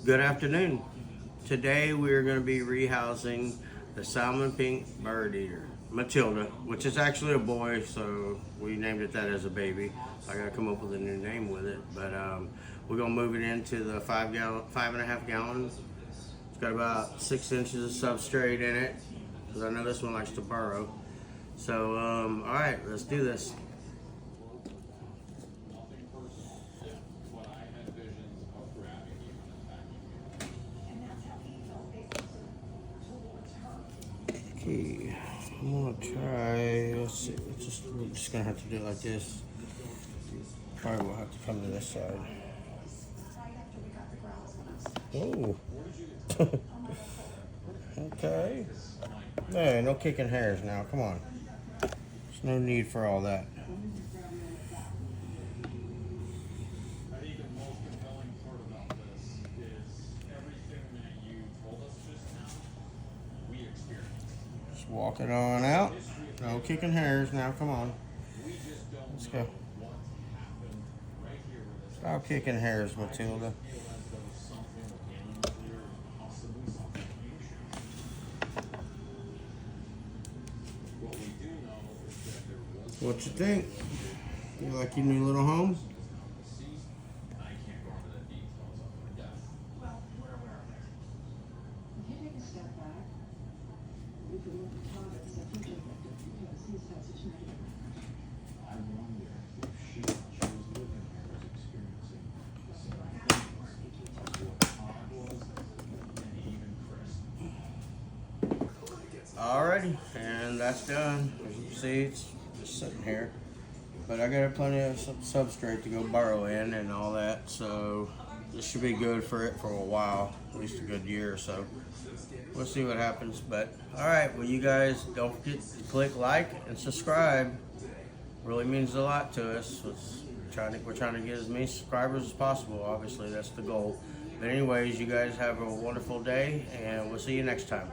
Good afternoon. Today we are going to be rehousing the salmon pink bird eater, Matilda, which is actually a boy, so we named it that as a baby. I got to come up with a new name with it, but we're going to move it into the 5.5 gallon. It's got about 6 inches of substrate in it, because I know this one likes to burrow. So, all right, let's do this. Okay, I'm gonna try. Let's see. We're just gonna have to do it like this. Probably will have to come to this side. Oh. Okay. Hey, no kicking hairs now. Come on. There's no need for all that. Just walk it on out. No kicking hairs now. Come on. Let's go. Stop kicking hairs, Matilda. What you think? You like your new little home? Alrighty, and that's done. As you can see, it's just sitting here. But I got plenty of substrate to go burrow in and all that, so this should be good for it for a while, at least a good year or so. We'll see what happens. But alright, well, you guys don't forget to click like and subscribe. Really means a lot to us. We're trying to get as many subscribers as possible. Obviously, that's the goal. But anyways, you guys have a wonderful day, and we'll see you next time.